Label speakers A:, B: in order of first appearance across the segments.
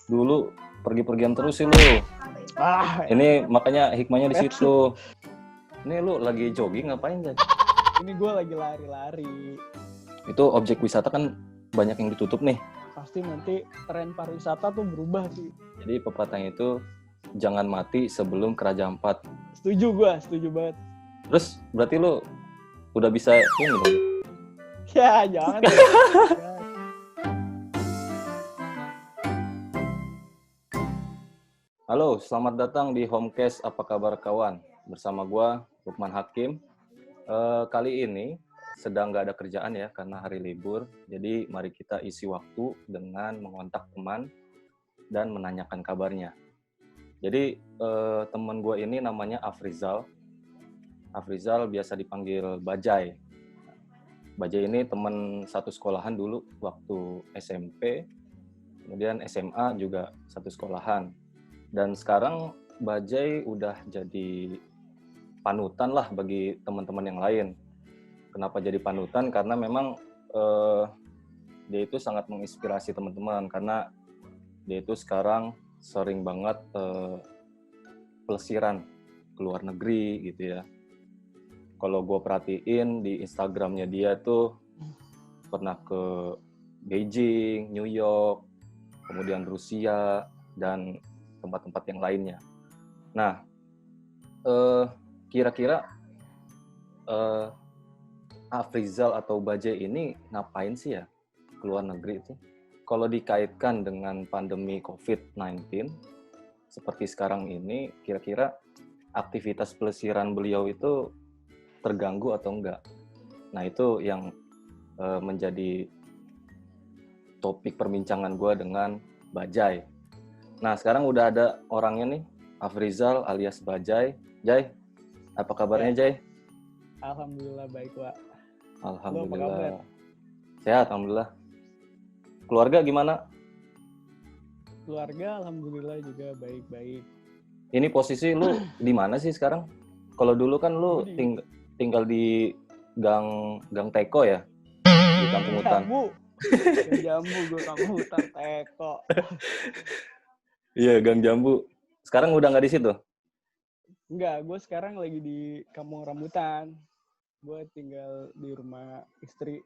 A: Dulu pergi-pergian terus sih lu. Ini makanya hikmahnya di situ. Ini lu lagi jogging ngapain, Jay?
B: Ini gue lagi lari-lari.
A: Itu objek wisata kan banyak yang ditutup nih.
B: Pasti nanti tren pariwisata tuh berubah sih.
A: Jadi pepatahnya itu jangan mati sebelum Keraja Empat.
B: Setuju banget.
A: Terus berarti lu udah bisa ini dong?
B: Ya jangan.
A: Halo, selamat datang di Homecast Apa Kabar Kawan? Bersama gua Lukman Hakim. Kali ini sedang nggak ada kerjaan ya karena hari libur. Jadi mari kita isi waktu dengan mengontak teman dan menanyakan kabarnya. Jadi teman gue ini namanya Afrizal. Afrizal biasa dipanggil Bajai. Bajai ini teman satu sekolahan dulu waktu SMP, kemudian SMA juga satu sekolahan. Dan sekarang Bajai udah jadi panutan lah bagi teman-teman yang lain. Kenapa jadi panutan? Karena memang dia itu sangat menginspirasi teman-teman karena dia itu sekarang sering banget pelesiran ke luar negeri gitu ya. Kalau gue perhatiin di Instagramnya dia tuh pernah ke Beijing, New York, kemudian Rusia, dan tempat-tempat yang lainnya. Nah, kira-kira Afrizal atau Bajai ini ngapain sih ya ke luar negeri itu? Kalau dikaitkan dengan pandemi COVID-19 seperti sekarang ini, kira-kira aktivitas pelesiran beliau itu terganggu atau enggak? Nah, itu yang menjadi topik perbincangan gue dengan Bajai. Nah, sekarang udah ada orangnya nih, Afrizal alias Bajai. Jai, apa kabarnya, Jai?
B: Alhamdulillah baik, Pak.
A: Alhamdulillah. Sehat, alhamdulillah. Keluarga gimana?
B: Keluarga alhamdulillah juga baik-baik.
A: Ini posisi lu di mana sih sekarang? Kalau dulu kan lu tinggal di Gang Teko ya? Di kampung hutan.
B: Jambu gue kampung hutan Teko.
A: Iya, Gang Jambu. Sekarang udah nggak di situ?
B: Enggak, gue sekarang lagi di Kampung Rambutan. Gue tinggal di rumah istri.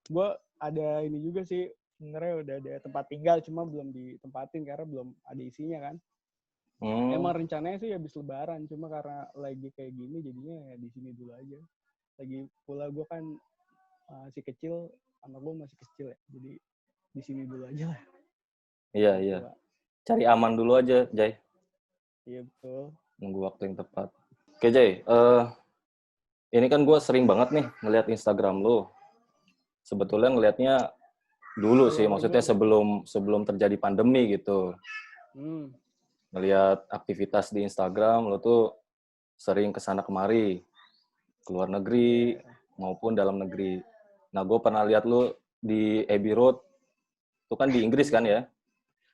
B: Gue ada ini juga sih, sebenarnya udah ada tempat tinggal, cuma belum ditempatin karena belum ada isinya kan. Emang rencananya sih habis lebaran, cuma karena lagi kayak gini jadinya ya di sini dulu aja. Lagi pula gue kan si kecil, anak gue masih kecil ya, jadi di sini dulu aja lah.
A: Iya. Cari aman dulu aja, Jai.
B: Iya betul.
A: Nunggu waktu yang tepat. Oke, Jai. Ini kan gue sering banget nih ngeliat Instagram lu. Sebetulnya ngelihatnya dulu sih, maksudnya sebelum terjadi pandemi gitu. Ngelihat aktivitas di Instagram lu tuh sering kesana kemari, ke luar negeri maupun dalam negeri. Nah, gue pernah lihat lu di Abbey Road, itu kan di Inggris kan ya?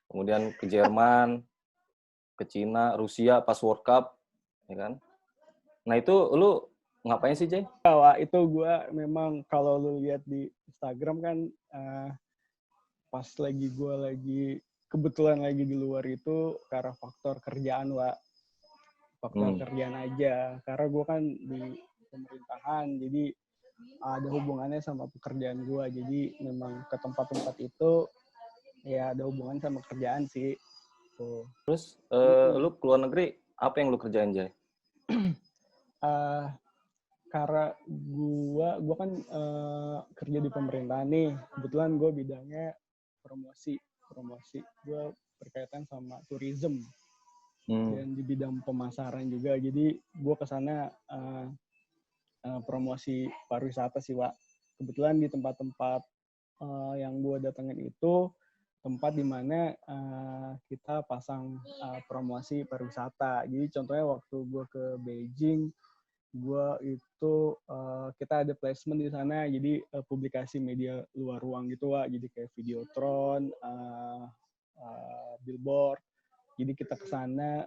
A: Kemudian ke Jerman, ke Cina, Rusia pas World Cup, ya kan? Nah, itu lu ngapain sih, Jay?
B: Wah, itu gue memang kalau lu lihat di Instagram kan pas gue kebetulan lagi di luar itu karena faktor kerjaan, Wak. Faktor kerjaan aja. Karena gue kan di pemerintahan, jadi ada hubungannya sama pekerjaan gue. Jadi memang ke tempat-tempat itu ya ada hubungan sama kerjaan sih. Tuh.
A: Terus lu ke luar negeri, apa yang lu kerjain, Jay?
B: Karena gue kan kerja di pemerintahan nih. Kebetulan gue bidangnya promosi. Gue berkaitan sama tourism. Dan di bidang pemasaran juga. Jadi gue kesana promosi pariwisata sih, Wak. Kebetulan di tempat-tempat yang gue datengin itu tempat di mana kita pasang promosi pariwisata. Jadi contohnya waktu gue ke Beijing, gue itu kita ada placement di sana. Jadi publikasi media luar ruang gitu, Wak. Jadi kayak Videotron, billboard. Jadi kita ke sana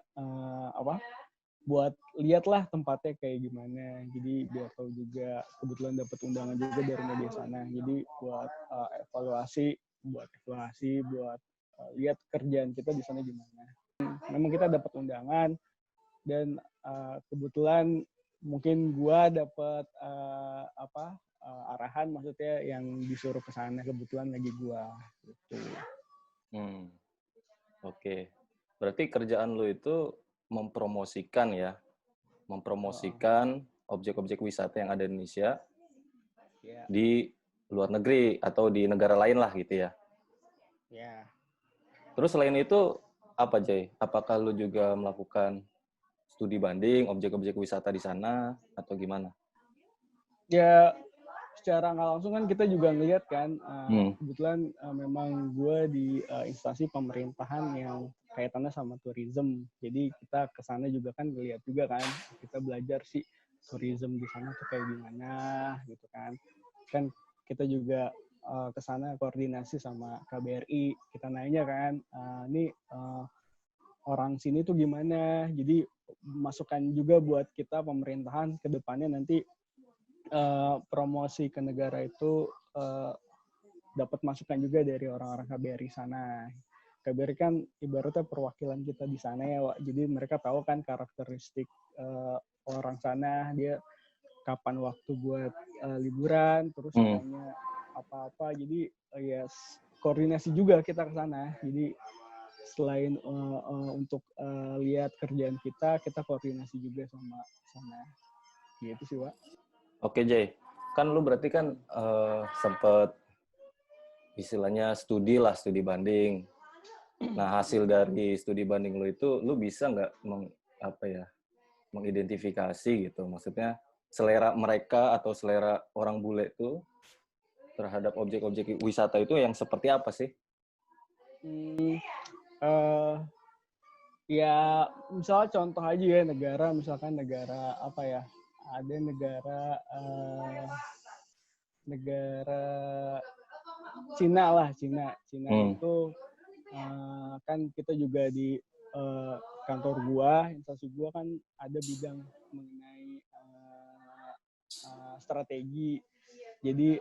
B: buat lihatlah tempatnya kayak gimana. Jadi biar tahu juga, kebetulan dapat undangan juga dari media sana. Jadi buat evaluasi, buat lihat kerjaan kita di sana gimana. Memang kita dapat undangan dan kebetulan mungkin gua dapat arahan, maksudnya yang disuruh ke sana kebetulan lagi gua gitu.
A: Oke. Berarti kerjaan lu itu mempromosikan ya, objek-objek wisata yang ada di Indonesia
B: Ya.
A: di luar negeri atau di negara lain lah gitu ya.
B: Ya.
A: Terus selain itu apa, Jay? Apakah lu juga melakukan studi banding objek-objek wisata di sana atau gimana?
B: Ya, secara nggak langsung kan kita juga ngelihat kan, kebetulan memang gue di instansi pemerintahan yang kaitannya sama tourism. Jadi kita ke sana juga kan ngelihat juga kan, kita belajar sih tourism di sana tuh kayak gimana gitu kan. Kan kita juga ke sana koordinasi sama KBRI, kita nanya kan, ini orang sini tuh gimana. Jadi masukan juga buat kita pemerintahan ke depannya nanti promosi ke negara itu dapat masukan juga dari orang-orang KBRI sana. KBRI kan ibaratnya perwakilan kita di sana ya, Wak. Jadi mereka tahu kan karakteristik orang sana, dia kapan waktu buat liburan, terus maunya apa-apa. Jadi koordinasi juga kita ke sana. Jadi selain untuk lihat kerjaan kita koordinasi juga sama sana. Gitu sih, Wak.
A: Oke, Jay. Kan lu berarti kan sempet istilahnya studi banding. Nah, hasil dari studi banding lu itu, lu bisa nggak mengidentifikasi gitu? Maksudnya selera mereka atau selera orang bule itu terhadap objek-objek wisata itu yang seperti apa sih?
B: Ya, misalnya contoh aja ya misalkan negara apa ya? Ada negara Cina lah, Cina itu kan kita juga di kantor instansi gua kan ada bidang mengenai strategi. Jadi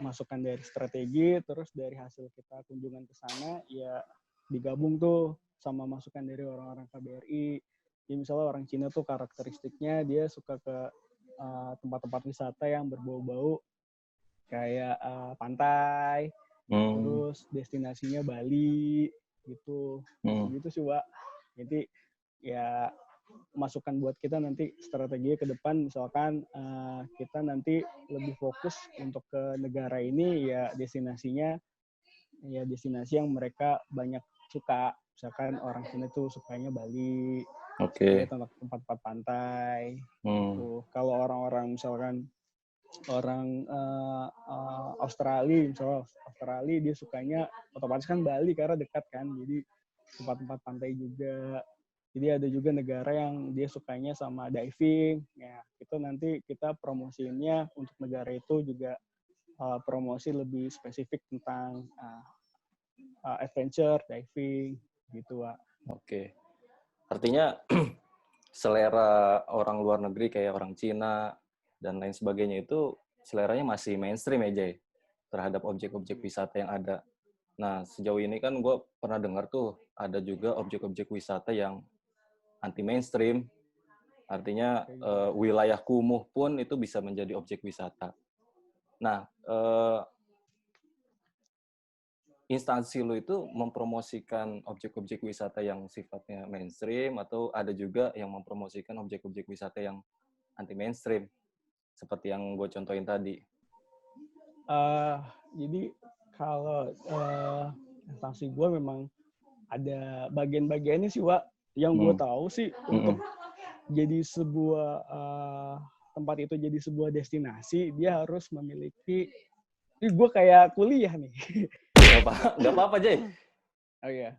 B: masukan dari strategi, terus dari hasil kita kunjungan ke sana, ya digabung tuh sama masukan dari orang-orang KBRI. Jadi misalnya orang Cina tuh karakteristiknya dia suka ke tempat-tempat wisata yang berbau-bau kayak pantai, terus destinasinya Bali gitu, gitu sih, Wak. Jadi ya masukan buat kita nanti strategi ke depan, misalkan kita nanti lebih fokus untuk ke negara ini ya destinasinya ya destinasi yang mereka banyak suka, misalkan orang Cina tuh sukanya Bali, tempat-tempat pantai gitu. Kalau orang-orang misalkan orang Australia dia sukanya otomatis kan Bali karena dekat kan, jadi tempat-tempat pantai juga. Jadi ada juga negara yang dia sukanya sama diving, ya itu nanti kita promosiinnya untuk negara itu juga promosi lebih spesifik tentang adventure, diving, gitu, Wak.
A: Oke. Artinya selera orang luar negeri kayak orang Cina dan lain sebagainya itu seleranya masih mainstream ya, Jay, terhadap objek-objek wisata yang ada. Nah, sejauh ini kan gue pernah dengar tuh ada juga objek-objek wisata yang anti mainstream. Artinya wilayah kumuh pun itu bisa menjadi objek wisata. Nah, instansi lu itu mempromosikan objek-objek wisata yang sifatnya mainstream atau ada juga yang mempromosikan objek-objek wisata yang anti mainstream seperti yang gue contohin tadi?
B: Jadi kalau instansi gue memang ada bagian-bagiannya sih, Wak. Yang gue tahu sih untuk jadi sebuah tempat itu jadi sebuah destinasi, dia harus memiliki. Ini gue kayak kuliah nih.
A: Gak apa-apa, Jay.
B: Oh iya.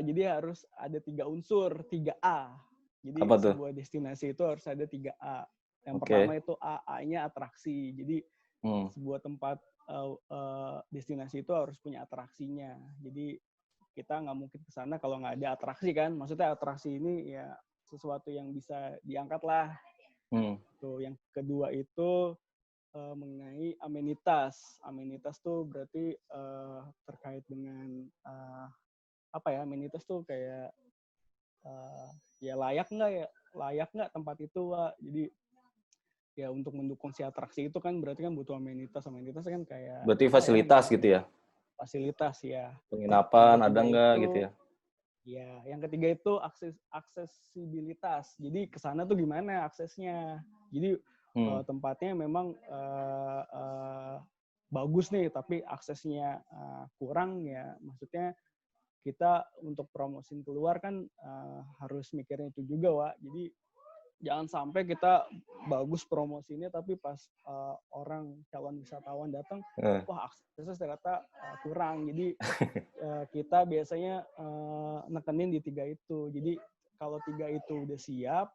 B: Jadi harus ada 3 unsur, 3A. Jadi
A: apa
B: sebuah destinasi itu harus ada 3A. Yang pertama itu A-nya atraksi. Jadi sebuah tempat destinasi itu harus punya atraksinya. Jadi kita nggak mungkin ke sana kalau nggak ada atraksi kan. Maksudnya atraksi ini ya sesuatu yang bisa diangkat lah. Tuh, yang kedua itu mengenai amenitas. Amenitas tuh berarti terkait dengan amenitas tuh kayak ya layak nggak tempat itu, Wak. Jadi ya untuk mendukung si atraksi itu kan berarti kan butuh amenitas kan kayak
A: Berarti fasilitas gitu ya?
B: fasilitas ya.
A: Penginapan ada nggak gitu ya?
B: Ya, yang ketiga itu aksesibilitas. Jadi ke sana tuh gimana aksesnya? Jadi tempatnya memang bagus nih, tapi aksesnya kurang ya. Maksudnya kita untuk promosiin keluar kan harus mikirin itu juga, Wak. Jadi jangan sampai kita bagus promosinya tapi pas orang calon wisatawan datang, wah aksesnya ternyata kurang. Jadi kita biasanya nekenin di 3 itu. Jadi kalau 3 itu udah siap,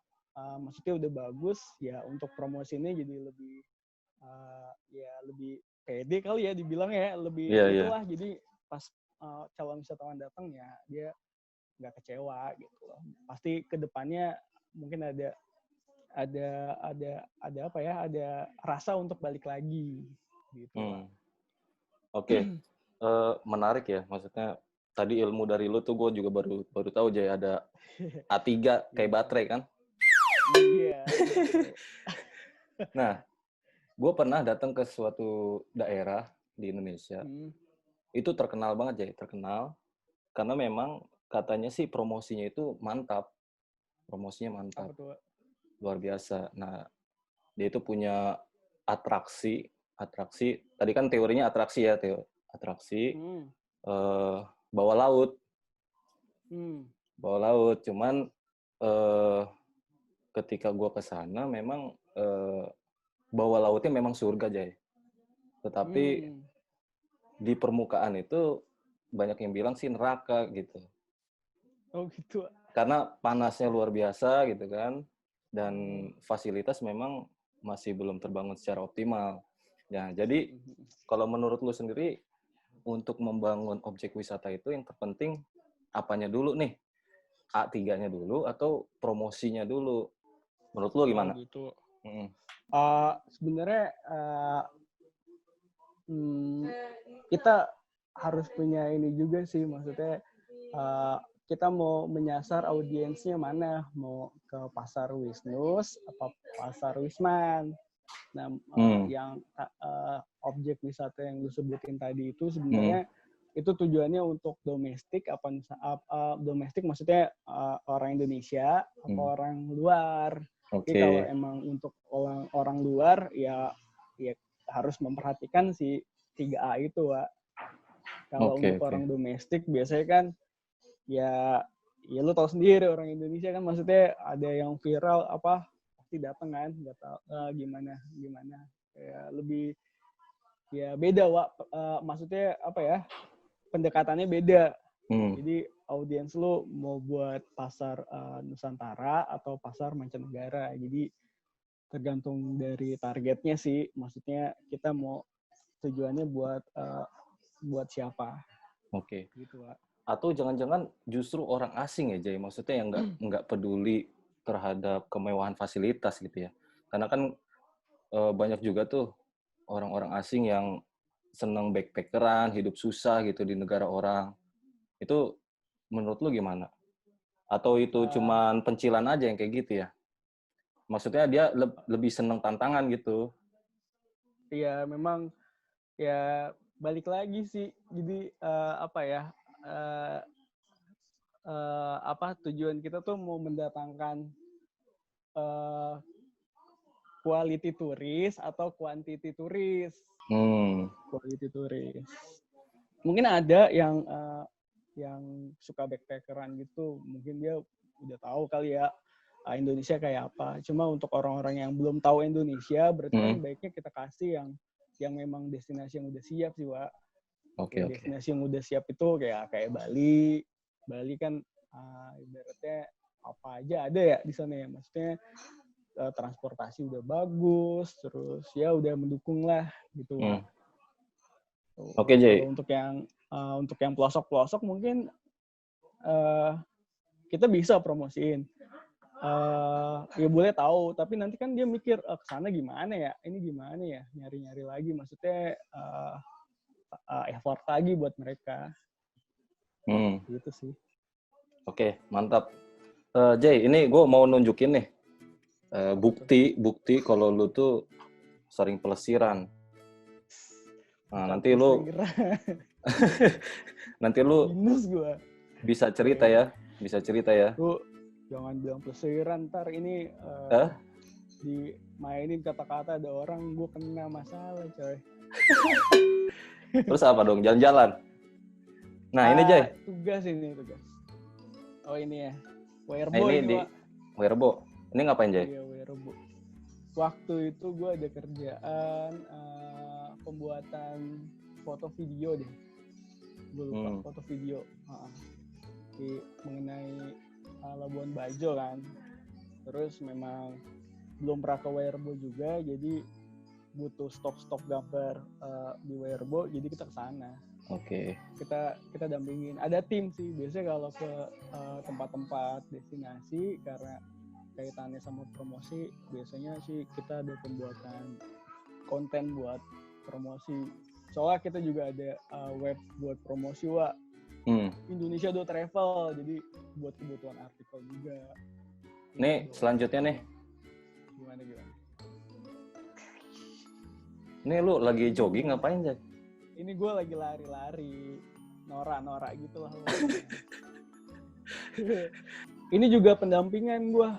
B: maksudnya udah bagus, ya untuk promosinya jadi lebih ya lebih pede kali ya dibilang ya, lebih itulah. Jadi pas calon wisatawan datang ya dia nggak kecewa gitu loh. Pasti kedepannya mungkin ada rasa untuk balik lagi gitu.
A: Oke. Menarik ya, maksudnya tadi ilmu dari lu tuh gue juga baru tahu Jay, ada A3 kayak baterai kan.
B: Iya.
A: Nah, gue pernah datang ke suatu daerah di Indonesia. Itu terkenal banget Jay, terkenal karena memang katanya sih promosinya itu mantap. Promosinya mantap. Luar biasa. Nah, dia itu punya atraksi. Tadi kan teorinya atraksi ya, atraksi bawah laut. Bawah laut. Cuman ketika gue ke sana memang bawah lautnya memang surga, Jay. Tetapi di permukaan itu banyak yang bilang sih neraka gitu.
B: Oh gitu.
A: Karena panasnya luar biasa gitu kan, dan fasilitas memang masih belum terbangun secara optimal. Ya, jadi kalau menurut lu sendiri untuk membangun objek wisata itu yang terpenting apanya dulu nih? A3-nya dulu atau promosinya dulu? Menurut lu gimana?
B: Oh gitu. Sebenarnya kita harus punya ini juga sih, maksudnya kita mau menyasar audiensnya mana, mau ke pasar Wisnus apa pasar Wisman. Nah, yang objek wisata yang lu sebutin tadi itu sebenarnya itu tujuannya untuk domestik domestik maksudnya orang Indonesia apa orang luar. Jadi kalau emang untuk orang luar ya harus memperhatikan si 3A itu, Wak. Kalau untuk orang domestik biasanya kan ya lu tahu sendiri orang Indonesia kan, maksudnya ada yang viral apa pasti datang kan, nggak tahu gimana kayak lebih ya beda, Wak. Maksudnya apa ya, pendekatannya beda. Jadi audiens lu mau buat pasar Nusantara atau pasar mancanegara, jadi tergantung dari targetnya sih, maksudnya kita mau tujuannya buat siapa. Gitu, Wak.
A: Atau jangan-jangan justru orang asing ya, Jay, maksudnya yang nggak peduli terhadap kemewahan fasilitas gitu ya. Karena kan banyak juga tuh orang-orang asing yang seneng backpackeran, hidup susah gitu di negara orang. Itu menurut lu gimana? Atau itu cuman pencilan aja yang kayak gitu ya? Maksudnya dia lebih seneng tantangan gitu.
B: Iya, memang ya balik lagi sih. Jadi tujuan kita tuh mau mendatangkan quality turis atau quantity turis. Quality turis. Mungkin ada yang suka backpackeran gitu, mungkin dia udah tahu kali ya Indonesia kayak apa. Cuma untuk orang-orang yang belum tahu Indonesia, berarti kan baiknya kita kasih yang memang destinasi yang udah siap sih, Wak. Destinasi yang udah siap itu kayak Bali. Bali kan ibaratnya apa aja ada ya di sana ya. Maksudnya transportasi udah bagus, terus ya udah mendukung lah gitu, Wak.
A: Jay.
B: Untuk yang pelosok-pelosok mungkin kita bisa promosiin. Ya boleh tahu, tapi nanti kan dia mikir kesana gimana ya, ini gimana ya, nyari-nyari lagi, maksudnya effort lagi buat mereka. Gitu sih.
A: Oke, mantap. Jay, ini gue mau nunjukin nih bukti kalau lu tuh sering pelesiran. Nah, nanti lu
B: minus gue.
A: Bisa cerita ya.
B: Lu jangan bilang pelesiran, ntar ini dimainin kata-kata ada orang, gue kena masalah, coy.
A: Terus apa dong? Jalan-jalan? Nah, ini Jay.
B: Tugas. Oh ini ya. Werbo
A: nah, ini
B: ini,
A: di Werbo. Ini ngapain, Jay?
B: Iya, Werbo. Waktu itu gue ada kerjaan pembuatan foto video deh. Gue lupa foto video. Mengenai Labuan Bajo kan. Terus memang belum pernah ke Werbo juga, jadi butuh stok gambar di Werbo, jadi kita ke sana.
A: Oke.
B: Kita dampingin. Ada tim sih. Biasanya kalau ke tempat-tempat destinasi karena kaitannya sama promosi, biasanya sih kita ada pembuatan konten buat promosi. Soalnya kita juga ada web buat promosi, Wak. Indonesia.travel, jadi buat kebutuhan artikel juga.
A: Nih, selanjutnya nih.
B: Gimana?
A: Ini lu lagi jogging ngapain, Jay?
B: Ini gue lagi lari-lari, norak gitu lah. Ini juga pendampingan gue,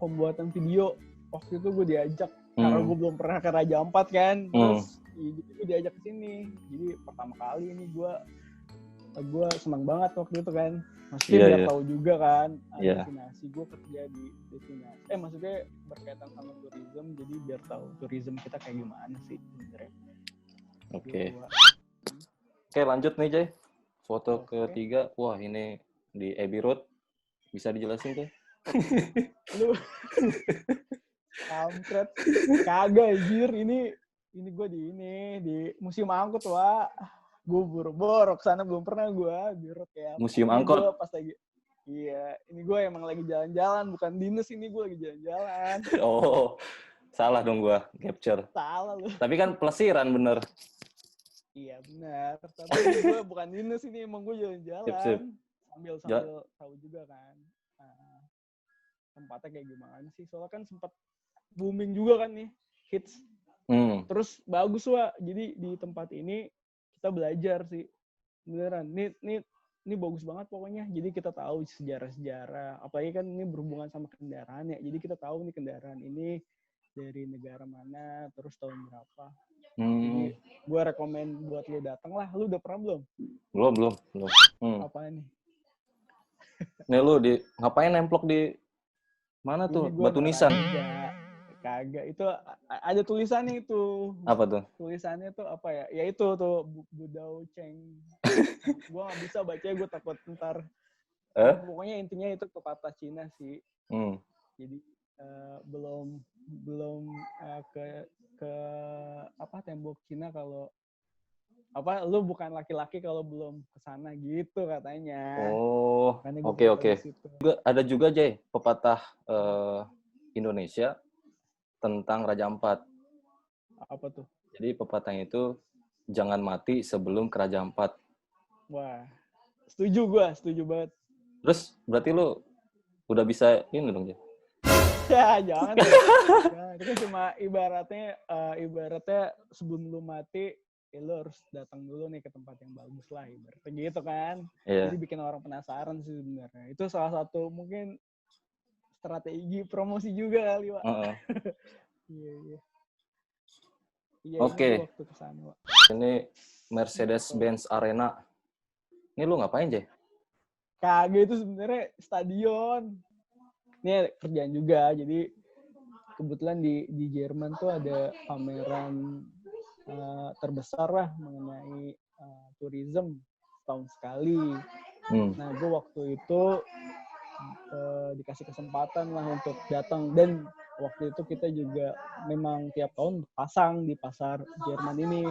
B: pembuatan video. Waktu itu gue diajak, karena gue belum pernah ke Raja Ampat kan. Terus gue diajak ke sini. Jadi pertama kali ini gue senang banget waktu itu kan. Maksudnya biar tahu juga kan destinasi. Gue kerja di destinasi. Maksudnya berkaitan sama tourism, jadi biar tahu tourism kita kayak gimana sih sebenarnya.
A: Oke, lanjut nih, Jay. Foto ketiga. Wah, ini di Abbey Road. Bisa dijelasin, Jay?
B: Lu kampret. Kagak, anjir. Ini gue di Museum Angkut, Wak. Gue buru-buru kesana, belum pernah gue. Biar kayak
A: Museum Angkut?
B: Pas lagi, iya. Ini gue emang lagi jalan-jalan. Bukan dinas, ini gue lagi jalan-jalan.
A: Oh, salah dong gue capture.
B: Salah lu.
A: Tapi kan pelesiran bener.
B: Iya benar. Tapi gue bukan dinas ini, emang gue jalan-jalan.
A: Sip.
B: Sambil tahu juga kan. Tempatnya kayak gimana sih. Soalnya kan sempat booming juga kan nih. Hits. Terus bagus, Wak. Jadi di tempat ini kita belajar sih. Beneran. Ini bagus banget pokoknya. Jadi kita tahu sejarah-sejarah. Apalagi kan ini berhubungan sama kendaraan ya. Jadi kita tahu nih kendaraan ini dari negara mana, terus tahun berapa. Jadi gue rekomen buat lu datang lah. Lu udah pernah belum?
A: Belum.
B: Apaan nih?
A: Nih lu ngapain nemplok di mana tuh? Batu nisan?
B: Kagak. Itu ada tulisannya itu.
A: Apa tuh?
B: Tulisannya tuh apa ya? Ya itu tuh Budao Cheng. Gue nggak bisa baca, gue takut ntar. Pokoknya intinya itu pepatah Cina sih. Jadi belum ke apa tembok Cina kalau apa lu bukan laki-laki kalau belum kesana gitu katanya.
A: Oh, oke. Ada juga, Jay, pepatah Indonesia tentang Raja Ampat.
B: Apa tuh?
A: Jadi pepatahnya itu jangan mati sebelum ke Raja Ampat.
B: Wah, setuju banget.
A: Terus berarti lu udah bisa ini dong, Jay?
B: Ya jangan. Itu kan cuma ibaratnya sebelum lu mati, ya lu harus datang dulu nih ke tempat yang bagus lah, ibaratnya gitu kan. Jadi bikin orang penasaran sih sebenarnya. Itu salah satu mungkin strategi promosi juga kali, Pak. Iya.
A: Oke.
B: Waktu kesana, Pak.
A: Ini Mercedes-Benz Arena. Ini lu ngapain, Jay?
B: Kagak, itu sebenarnya stadion. Ini kerjaan juga, jadi kebetulan di Jerman tuh ada pameran terbesar lah mengenai tourism tahun sekali. Nah, gue waktu itu dikasih kesempatan lah untuk datang, dan waktu itu kita juga memang tiap tahun pasang di pasar Jerman ini,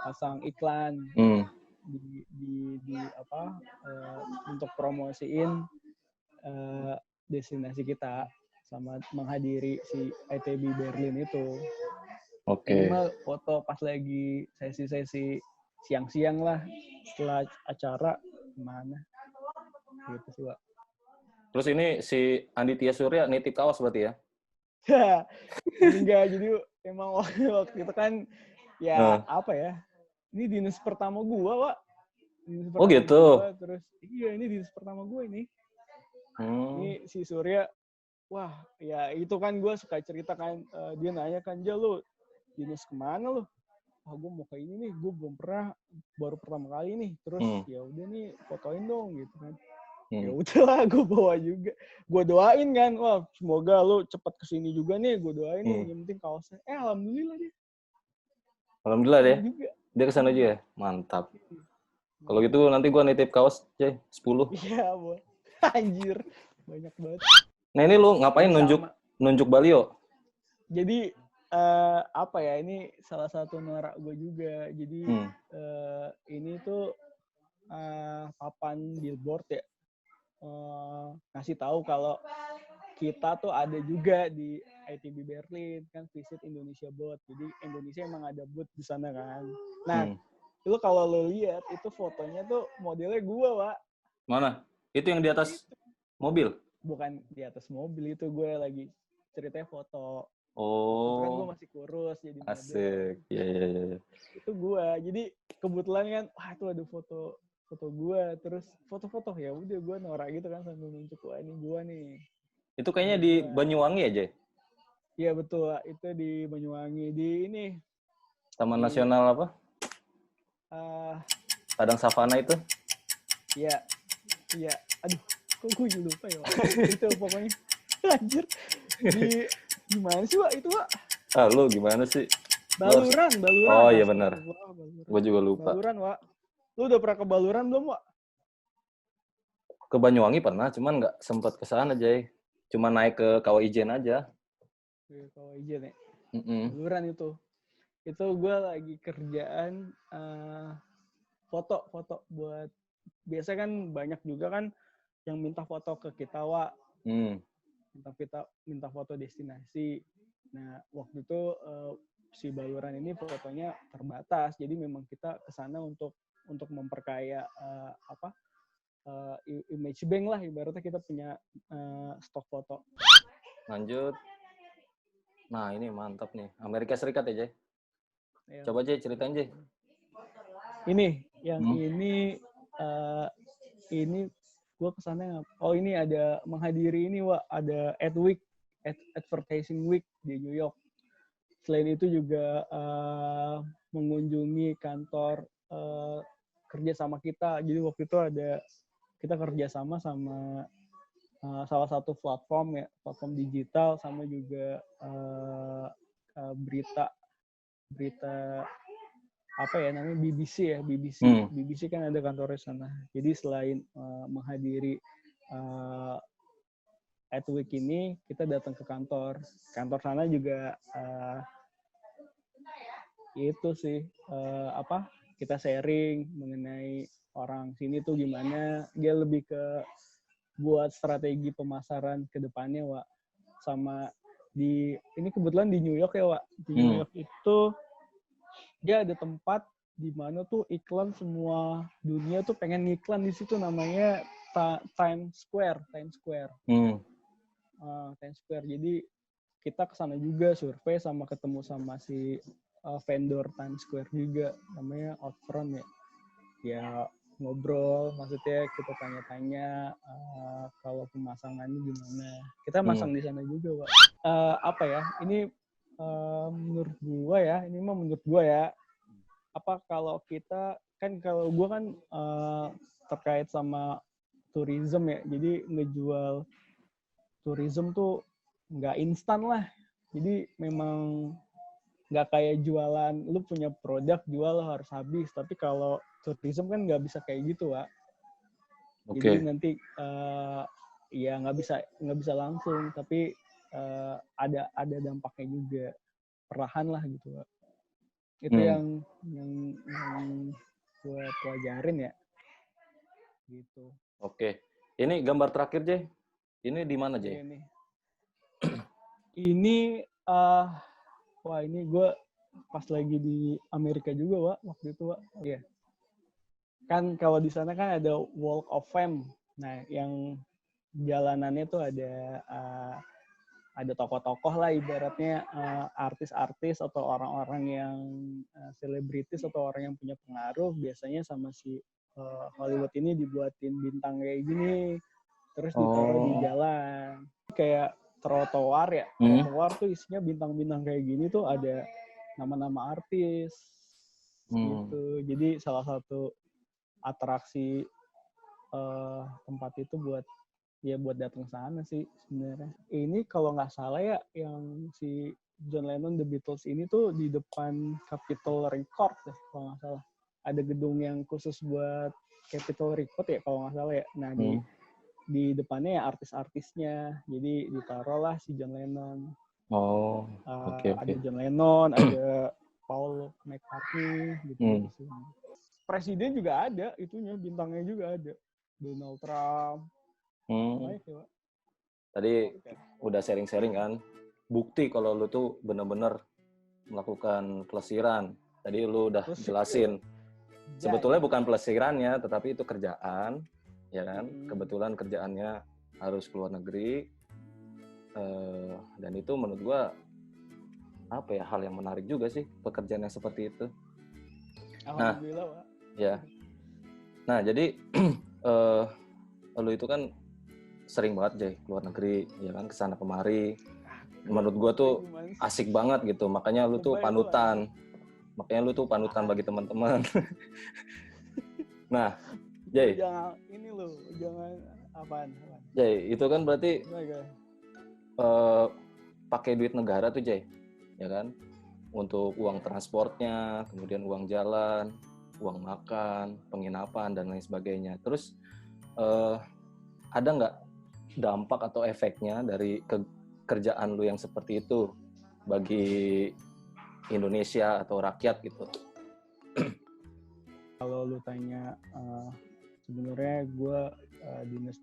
B: pasang iklan di apa untuk promosiin destinasi kita sama menghadiri si ITB Berlin itu. Minimal foto pas lagi sesi-sesi siang-siang lah setelah acara, kemana gitu sih, Wak.
A: Terus ini si Anditya Surya nitip kaos berarti ya?
B: Enggak, jadi emang waktu itu kan ya
A: Nah.
B: apa ya, ini dinas pertama gua, Wak. Dinas
A: Oh
B: pertama
A: gitu.
B: gua, terus iya ini dinas pertama gua ini.
A: Hmm.
B: Ini si Surya, wah ya itu kan gua suka cerita kan, dia nanya kan, "Ja lu dinas kemana lu?" "Wah gua mau ke ini nih, gua belum pernah, baru pertama kali nih." Terus ya udah nih fotoin dong gitu kan. Ya udahlah, gue bawa juga. Gue doain kan, wah semoga lu cepet kesini juga nih, gue doain nih, yang penting kaosnya. Alhamdulillah dia.
A: Alhamdulillah deh.
B: Kesana juga.
A: Dia kesana juga ya? Mantap. Kalau gitu nanti gua nitip kaos, Jay, 10.
B: Iya, Bu. Anjir. Banyak banget.
A: Nah ini lu ngapain
B: Jadi
A: nunjuk Balio?
B: Jadi, apa ya, ini salah satu norak gue juga. Jadi, ini tuh papan billboard ya. Ngasih tahu kalau kita tuh ada juga di ITB Berlin kan, Visit Indonesia Booth. Jadi Indonesia emang ada booth di sana kan. Nah, itu kalau lo lihat itu fotonya tuh modelnya gue, Wak.
A: Mana? Itu yang di atas mobil?
B: Bukan di atas mobil, itu gue lagi ceritanya foto.
A: Oh.
B: Itu kan gue masih kurus jadi model.
A: Asik. Iya.
B: Itu gue. Jadi kebetulan kan, wah itu ada foto gue, terus foto-foto ya udah gue norak gitu kan sambil nunjuk, wah ini gue nih.
A: Itu kayaknya di Banyuwangi aja.
B: Iya betul, itu di Banyuwangi, di ini.
A: Taman Nasional apa? Padang Savana itu?
B: Iya. Aduh, kok gue lupa ya, Wak. Itu pokoknya. Anjir. Di mana sih, Wak, itu, Wak?
A: Lu gimana sih?
B: Baluran.
A: Oh iya benar. Gue juga lupa.
B: Baluran, Wak. Lu udah pernah ke Baluran belum, Wak?
A: Ke Banyuwangi pernah, cuman nggak sempat ke sana, Jay. Cuma naik ke Kawah Ijen aja.
B: Kawah Ijen ya? Baluran itu. Itu gue lagi kerjaan foto buat, biasa kan banyak juga kan yang minta foto ke kita, Wak. Minta foto destinasi. Nah, waktu itu si Baluran ini fotonya terbatas. Jadi memang kita kesana untuk memperkaya image bank lah, ibaratnya kita punya stok foto.
A: Lanjut. Nah, ini mantap nih. Amerika Serikat ya, Jay? Ya. Coba, Jay, ceritain, Jay.
B: Ini, yang ini gue kesana, oh ini ada menghadiri ini, Wak, ada Advertising Week di New York. Selain itu juga mengunjungi kantor kerja sama kita. Jadi waktu itu kita kerjasama sama salah satu platform digital, sama juga berita apa ya namanya, BBC ya, BBC kan ada kantornya sana. Jadi selain menghadiri Week ini, kita datang ke kantor sana juga itu sih kita sharing mengenai orang sini tuh gimana, dia lebih ke buat strategi pemasaran ke depannya, Wak. Sama ini kebetulan di New York ya, Wak. Di New York itu dia ada tempat di mana tuh iklan semua dunia tuh pengen iklan di situ, namanya Times Square. Times Square. Jadi kita kesana juga survei sama ketemu sama si vendor Times Square juga, namanya Outfront ya. Ya ngobrol, maksudnya kita tanya-tanya kalau pemasangannya gimana. Kita masang di sana juga, Pak. Apa ya? Ini menurut gua ya. Apa kalau kita kan, kalau gua kan terkait sama tourism ya. Jadi ngejual tourism tuh nggak instan lah. Jadi memang nggak kayak jualan, lu punya produk jual harus habis. Tapi kalau tourism kan nggak bisa kayak gitu, Wak. Jadi nanti ya nggak bisa langsung, tapi ada dampaknya juga, perlahan lah gitu, Wak. Itu yang gue pelajarin ya. Gitu.
A: Oke. Ini gambar terakhir, Jay. Ini di mana, Jay?
B: Ini wah ini gue pas lagi di Amerika juga, Wak, waktu itu, Wak. Iya. kan kalau di sana kan ada Walk of Fame. Nah, yang jalanannya tuh ada tokoh-tokoh lah ibaratnya artis-artis atau orang-orang yang selebritis atau orang yang punya pengaruh biasanya sama si Hollywood ini dibuatin bintang kayak gini terus ditaruh di jalan kayak trotoar ya. Trotoar tuh isinya bintang-bintang kayak gini tuh ada nama-nama artis gitu. Jadi salah satu atraksi tempat itu buat datang sana sih sebenarnya. Ini kalau nggak salah ya yang si John Lennon The Beatles ini tuh di depan Capitol Record deh kalau nggak salah. Ada gedung yang khusus buat Capitol Record ya kalau nggak salah ya. Nah di depannya ya artis-artisnya. Jadi ditaruhlah si John Lennon.
A: Oke.
B: Ada John Lennon, ada Paul McCartney gitu. Presiden juga ada itunya, bintangnya juga ada. Donald Trump.
A: Tadi udah sharing-sharing kan, bukti kalau lu tuh bener-bener melakukan pelesiran. Tadi lu udah jelasin. Sebetulnya bukan pelesirannya, tetapi itu kerjaan, ya kan? Kebetulan kerjaannya harus keluar negeri, dan itu menurut gua hal yang menarik juga sih pekerjaan yang seperti itu.
B: Alhamdulillah, Pak.
A: Ya. Nah, jadi lu itu kan sering banget Jay keluar negeri, ya kan, kesana kemari. Menurut gua tuh asik banget gitu, makanya lu tuh panutan. Makanya lu tuh panutan bagi teman-teman. Nah, Jay.
B: Jangan apaan.
A: Jay, itu kan berarti pakai duit negara tuh Jay, ya kan? Untuk uang transportnya, kemudian uang jalan, uang makan, penginapan dan lain sebagainya. Terus ada nggak dampak atau efeknya dari kerjaan lu yang seperti itu bagi Indonesia atau rakyat gitu?
B: Kalau lu tanya, sebenarnya gue dinas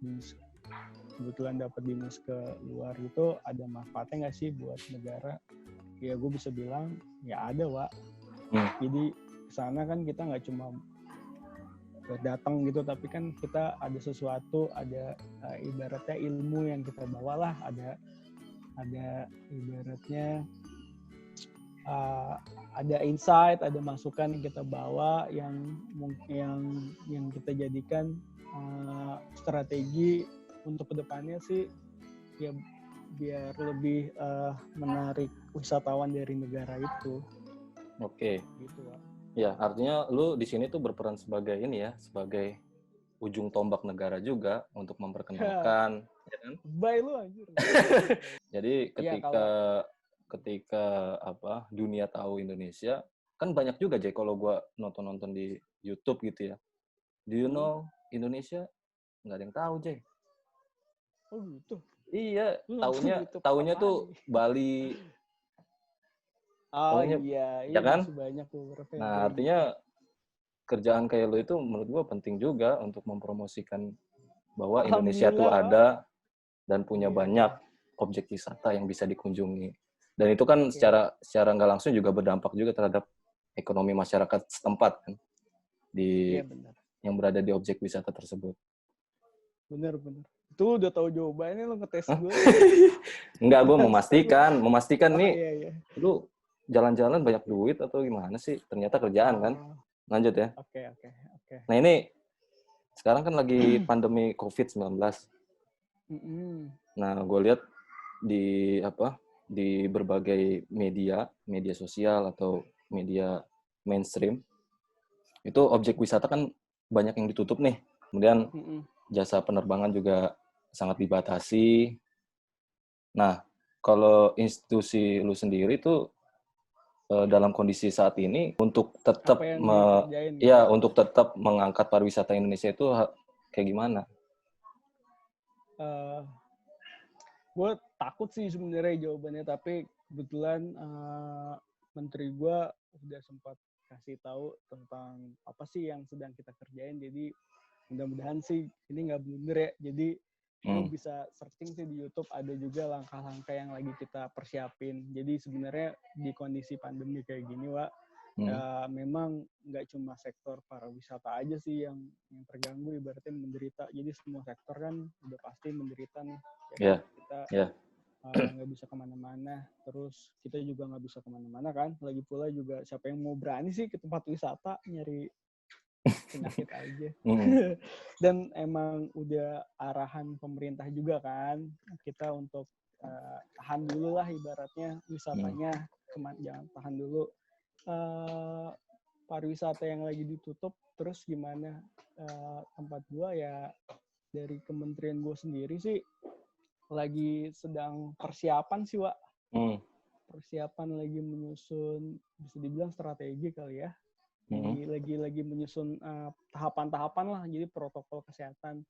B: kebetulan dapat dinas ke luar itu ada manfaatnya nggak sih buat negara? Ya gue bisa bilang ya ada, Wak. Jadi kesana kan kita nggak cuma datang gitu, tapi kan kita ada sesuatu, ada ibaratnya ilmu yang kita bawa lah, ada ibaratnya ada insight, ada masukan yang kita bawa yang kita jadikan strategi untuk kedepannya sih ya biar lebih menarik wisatawan dari negara itu.
A: Oke.
B: Gitu, Pak.
A: Ya, artinya lu di sini tuh berperan sebagai sebagai ujung tombak negara juga untuk memperkenalkan, ya kan?
B: Bye lu anjir.
A: Jadi ketika dunia tahu Indonesia, kan banyak juga Jay kalau gua nonton di YouTube gitu ya. Do you know Indonesia? Nggak ada yang tahu, Jay.
B: Oh gitu.
A: Iya, taunya tuh Bali.
B: Iya,
A: ya kan?
B: banyak beberapa.
A: Nah, artinya kerjaan kayak lo itu menurut gua penting juga untuk mempromosikan bahwa Indonesia tuh ada dan punya banyak objek wisata yang bisa dikunjungi. Dan itu kan secara nggak langsung juga berdampak juga terhadap ekonomi masyarakat setempat kan yang berada di objek wisata tersebut.
B: Bener. Tuh udah tahu jawabannya lo ngetes gue.
A: Enggak, gue memastikan nih. Lu jalan-jalan banyak duit atau gimana sih? Ternyata kerjaan kan. Lanjut ya.
B: Oke.
A: Nah ini sekarang kan lagi pandemi COVID-19. Nah, gue lihat di berbagai media sosial atau media mainstream itu objek wisata kan banyak yang ditutup nih. Kemudian jasa penerbangan juga sangat dibatasi. Nah, kalau institusi lu sendiri tuh dalam kondisi saat ini untuk tetap untuk tetap mengangkat pariwisata Indonesia itu kayak gimana?
B: Gue takut sih sebenarnya jawabannya, tapi kebetulan menteri gue udah sempat kasih tahu tentang apa sih yang sedang kita kerjain. Jadi mudah-mudahan sih ini nggak blunder ya. Jadi lu bisa searching sih di YouTube, ada juga langkah-langkah yang lagi kita persiapin. Jadi sebenarnya di kondisi pandemi kayak gini, Wak, Memang nggak cuma sektor pariwisata aja sih yang terganggu, ibaratnya menderita. Jadi semua sektor kan udah pasti menderita nih. Ya kan? Kita nggak bisa kemana-mana, terus kita juga nggak bisa kemana-mana kan. Lagi pula juga siapa yang mau berani sih ke tempat wisata nyari penyakit aja. Dan emang udah arahan pemerintah juga kan, kita untuk tahan dulu lah ibaratnya wisatanya, jangan tahan dulu. Pariwisata yang lagi ditutup, terus gimana tempat gua ya, dari kementerian gua sendiri sih lagi sedang persiapan sih, Wak. Persiapan lagi menyusun, bisa dibilang strategi kali ya. Lagi menyusun tahapan-tahapan lah, jadi protokol kesehatan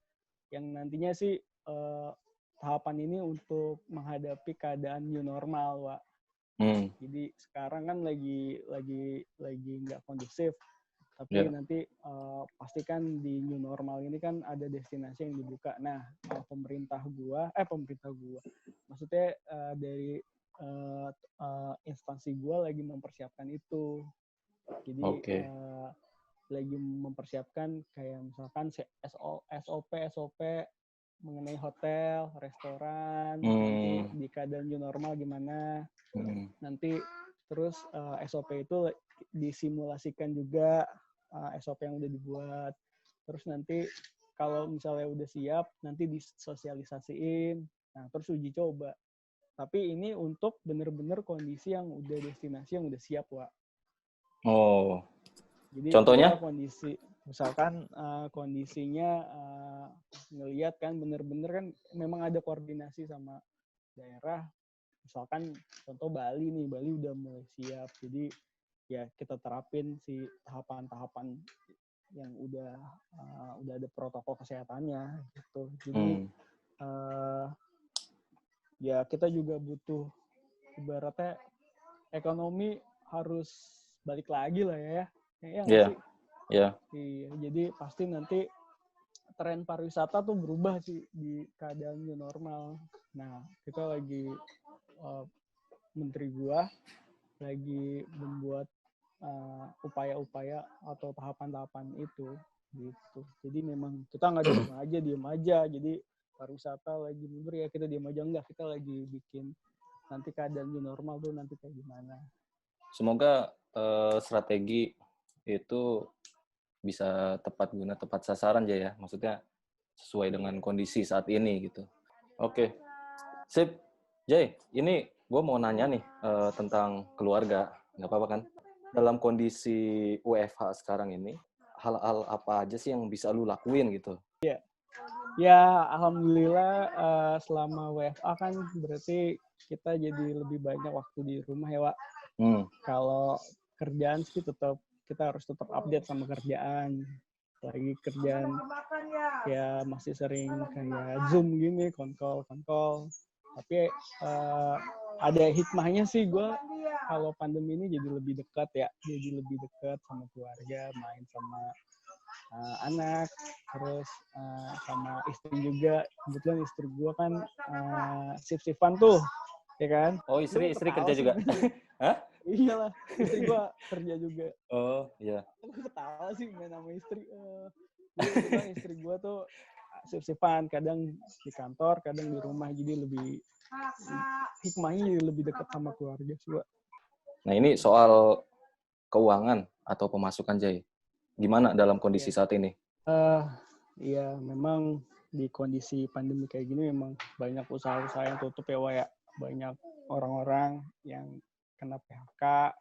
B: yang nantinya sih tahapan ini untuk menghadapi keadaan new normal, Wak. Jadi sekarang kan lagi nggak kondusif, tapi nanti pastikan di new normal ini kan ada destinasi yang dibuka. Nah, pemerintah gua, maksudnya dari instansi gua lagi mempersiapkan itu. Jadi lagi mempersiapkan kayak misalkan SOP mengenai hotel, restoran, nanti di keadaan new normal gimana. Nanti terus SOP itu disimulasikan juga, SOP yang udah dibuat. Terus nanti kalau misalnya udah siap, nanti disosialisasiin. Nah, terus uji coba. Tapi ini untuk bener-bener kondisi yang udah destinasi yang udah siap, Wak. Jadi
A: contohnya
B: kondisi misalkan kondisinya ngelihat kan bener-bener kan memang ada koordinasi sama daerah. Misalkan contoh Bali nih, Bali udah mulai siap. Jadi ya kita terapin si tahapan-tahapan yang udah ada protokol kesehatannya gitu. Jadi ya kita juga butuh, ibaratnya ekonomi harus balik lagi lah ya. Iya. Iya, jadi pasti nanti tren pariwisata tuh berubah sih di keadaan new normal. Nah, kita lagi menteri gua lagi membuat upaya-upaya atau tahapan-tahapan itu gitu. Jadi memang kita nggak diem aja. Jadi pariwisata lagi mundur ya kita diem aja, enggak, kita lagi bikin nanti keadaan new normal tuh nanti kayak gimana.
A: Semoga strategi itu bisa tepat guna, tepat sasaran aja ya. Maksudnya sesuai dengan kondisi saat ini gitu. Oke. Sip. Jay, ini gue mau nanya nih tentang keluarga. Nggak apa-apa kan? Dalam kondisi WFH sekarang ini, hal-hal apa aja sih yang bisa lu lakuin gitu?
B: Iya. Ya, alhamdulillah selama WFH kan berarti kita jadi lebih banyak waktu di rumah ya, Wak. Kalau kerjaan sih kita harus tetap update sama kerjaan. Lagi kerjaan ya masih sering kayak Zoom gini, konkol. Tapi ada hikmahnya sih gue kalau pandemi ini jadi lebih dekat ya. Jadi lebih dekat sama keluarga, main sama anak, terus sama istri juga. Kebetulan istri gue kan shift-shiftan tuh, ya kan?
A: Oh, istri kerja juga? Hah?
B: Iyalah, istri gue kerja juga.
A: Oh, iya.
B: Gue ketawa sih main sama istri. Kebetulan istri gue tuh shift-shiftan, kadang di kantor, kadang di rumah. Jadi lebih hikmahnya lebih dekat sama keluarga sih, Wak.
A: Nah, ini soal keuangan atau pemasukan, Jay. Gimana dalam kondisi saat ini?
B: Iya, memang di kondisi pandemi kayak gini memang banyak usaha-usaha yang tutup ya, Wak, ya. Banyak orang-orang yang kena PHK.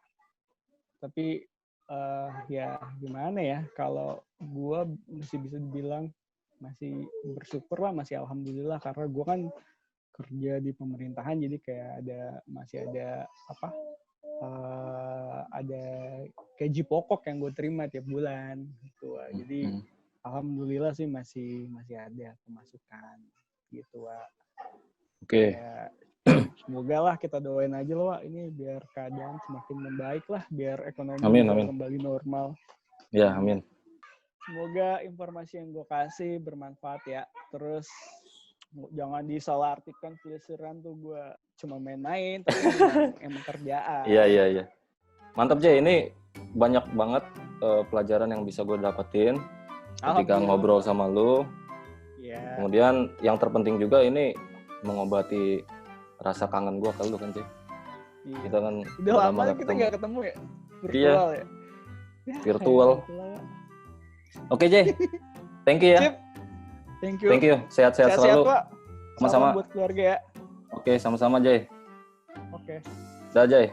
B: Tapi ya gimana ya, kalau gue masih bisa dibilang masih bersyukur lah, masih alhamdulillah, karena gue kan kerja di pemerintahan, jadi kayak masih ada ada gaji pokok yang gue terima tiap bulan gitu. Jadi alhamdulillah sih masih ada pemasukan gitu, Wak.
A: Oke.
B: Ya, semoga lah, kita doain aja loh, Wak, ini biar keadaan semakin membaik lah, biar ekonomi kembali normal.
A: Ya, amin.
B: Semoga informasi yang gue kasih bermanfaat ya. Terus jangan disalahartikan pelesiran tuh gue cuma main-main, tapi emang kerjaan.
A: Iya. Mantap Jay, ini banyak banget pelajaran yang bisa gue dapetin ketika ngobrol sama lu.
B: Yeah.
A: Kemudian yang terpenting juga ini mengobati rasa kangen gue ke lu kan Jay.
B: Iya.
A: Kita kan
B: udah lama kita nggak ketemu ya.
A: Virtual
B: ya.
A: Virtual. Oke Jay, thank you ya.
B: Sip. Thank you.
A: Thank you, sehat-sehat selalu.
B: Pak.
A: Sama-sama.
B: Salam buat keluarga ya.
A: Oke, sama-sama Jay.
B: Oke.
A: Dah Jay.